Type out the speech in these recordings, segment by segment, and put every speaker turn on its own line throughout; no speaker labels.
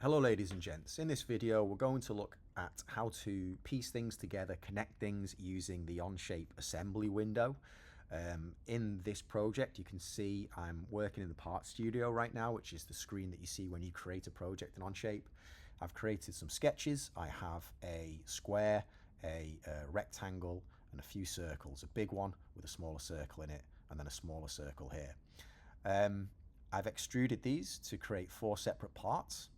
Hello ladies and gents, in this video we're going to look at how to piece things together, connect things using the Onshape assembly window. In this project you can see I'm working in the Part Studio right now, which is the screen that you see when you create a project in Onshape. I've created some sketches. I have a square, a rectangle and a few circles, a big one with a smaller circle in it and then a smaller circle here. I've extruded these to create 4 separate parts.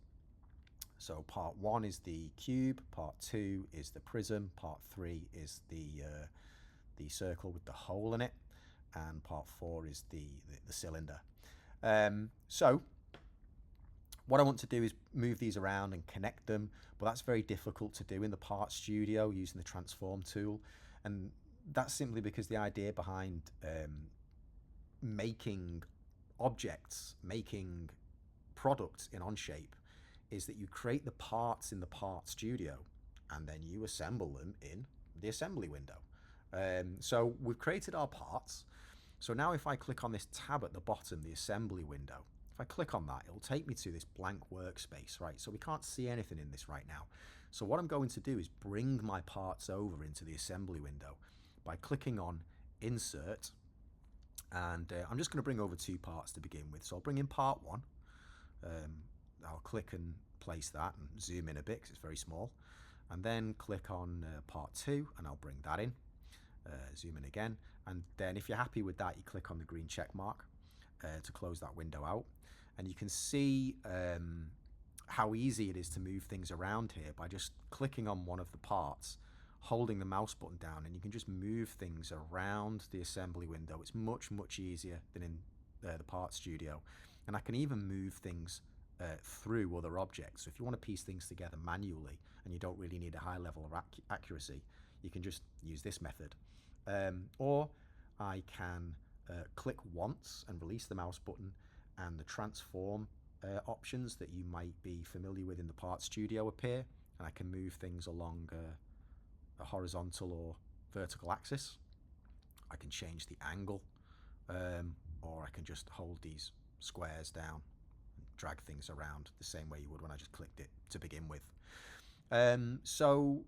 So part 1 is the cube, part 2 is the prism, part 3 is the circle with the hole in it, and part 4 is the cylinder. So what I want to do is move these around and connect them, but that's very difficult to do in the Part Studio using the transform tool, and that's simply because the idea behind making objects, making products in Onshape is that you create the parts in the Part Studio and then you assemble them in the assembly window. So we've created our parts. So now if I click on this tab at the bottom, the assembly window, if I click on that, it'll take me to this blank workspace, right? So we can't see anything in this right now. So what I'm going to do is bring my parts over into the assembly window by clicking on Insert, and I'm just going to bring over 2 parts to begin with. So I'll bring in part 1. I'll click and place that and zoom in a bit because it's very small, and then click on part 2 and I'll bring that in, zoom in again, and then if you're happy with that you click on the green check mark to close that window out, and you can see how easy it is to move things around here by just clicking on one of the parts, holding the mouse button down, and you can just move things around the assembly window. It's much easier than in the Part Studio, and I can even move things through other objects. So if you want to piece things together manually and you don't really need a high level of accuracy, you can just use this method. Or I can click once and release the mouse button, and the transform options that you might be familiar with in the Part Studio appear, and I can move things along a horizontal or vertical axis. I can change the angle, or I can just hold these squares down, drag things around the same way you would when I just clicked it to begin with. So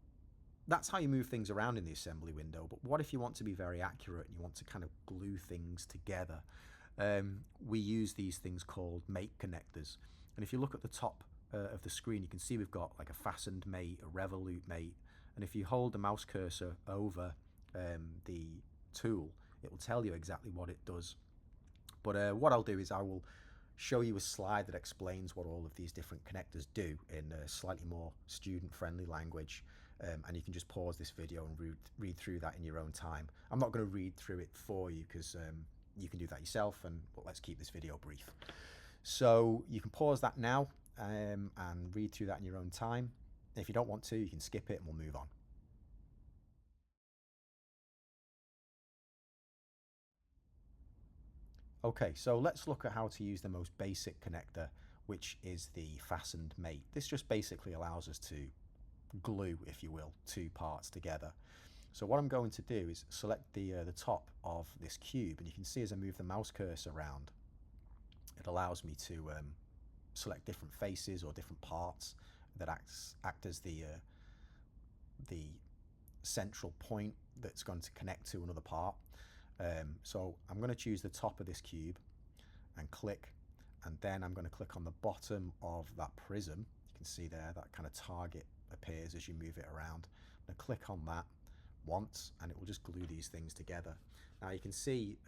that's how you move things around in the assembly window. But what if you want to be very accurate and you want to kind of glue things together? We use these things called mate connectors. And if you look at the top of the screen, you can see we've got like a Fastened Mate, a Revolute Mate. And if you hold the mouse cursor over the tool, it will tell you exactly what it does. But what I'll do is I will show you a slide that explains what all of these different connectors do in a slightly more student-friendly language, and you can just pause this video and read through that in your own time. I'm not going to read through it for you because you can do that yourself, and let's keep this video brief. So you can pause that now and read through that in your own time. If you don't want to, you can skip it and we'll move on. Okay, so let's look at how to use the most basic connector, which is the Fastened Mate. This just basically allows us to glue, if you will, 2 parts together. So what I'm going to do is select the top of this cube, and you can see as I move the mouse cursor around, it allows me to select different faces or different parts that act as the central point that's going to connect to another part. So I'm going to choose the top of this cube and click, and then I'm going to click on the bottom of that prism. You can see there that kind of target appears as you move it around. I'm going to click on that once and it will just glue these things together. Now you can see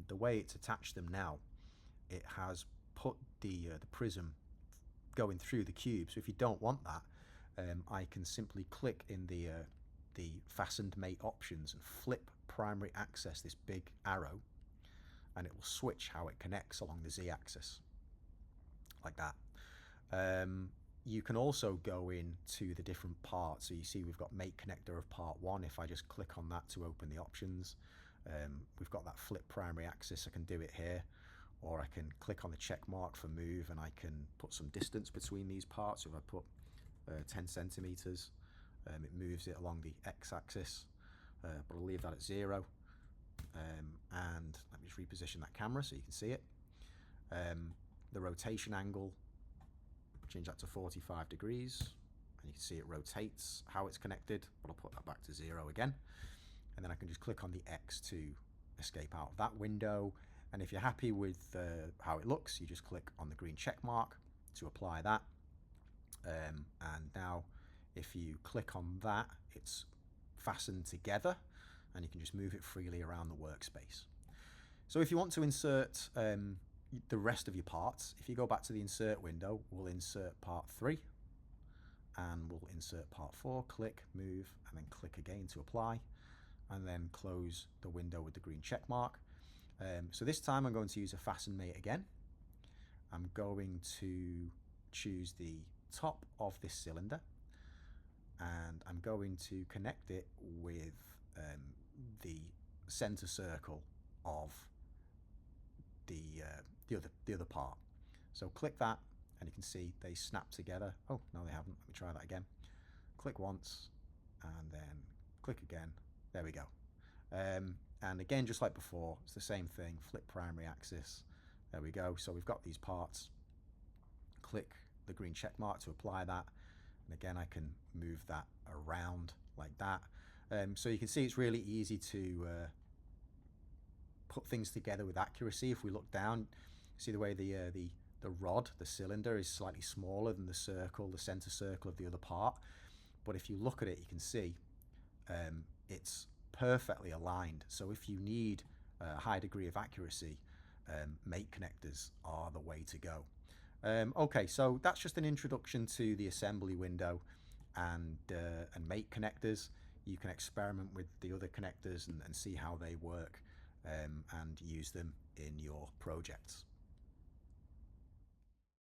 the way it's attached them now, it has put the prism going through the cube. So if you don't want that, I can simply click in the Fastened Mate options and flip primary axis, this big arrow, and it will switch how it connects along the z-axis like that. You can also go into the different parts. So you see we've got mate connector of part 1. If I just click on that to open the options, we've got that flip primary axis. I can do it here, or I can click on the check mark for move and I can put some distance between these parts. So if I put 10 centimeters, it moves it along the x-axis, but I'll leave that at 0. And let me just reposition that camera so you can see it. The rotation angle change that to 45 degrees, and you can see it rotates how it's connected, but I'll put that back to 0 again. And then I can just click on the X to escape out of that window. And if you're happy with how it looks, you just click on the green check mark to apply that. And now if you click on that, it's fastened together, and you can just move it freely around the workspace. So if you want to insert the rest of your parts, if you go back to the insert window, we'll insert part 3, and we'll insert part 4, click, move, and then click again to apply, and then close the window with the green check mark. So this time I'm going to use a Fastened Mate again. I'm going to choose the top of this cylinder, and I'm going to connect it with the center circle of the other part. So click that, and you can see they snap together. Oh, no, they haven't. Let me try that again. Click once, and then click again. There we go. And again, just like before, it's the same thing. Flip primary axis. There we go. So we've got these parts. Click the green check mark to apply that, and again I can move that around like that. So you can see it's really easy to put things together with accuracy. If we look down, see the way the rod, the cylinder, is slightly smaller than the circle, the center circle of the other part. But if you look at it, you can see it's perfectly aligned. So if you need a high degree of accuracy, mate connectors are the way to go. Okay, so that's just an introduction to the assembly window and mate connectors. You can experiment with the other connectors and see how they work and use them in your projects.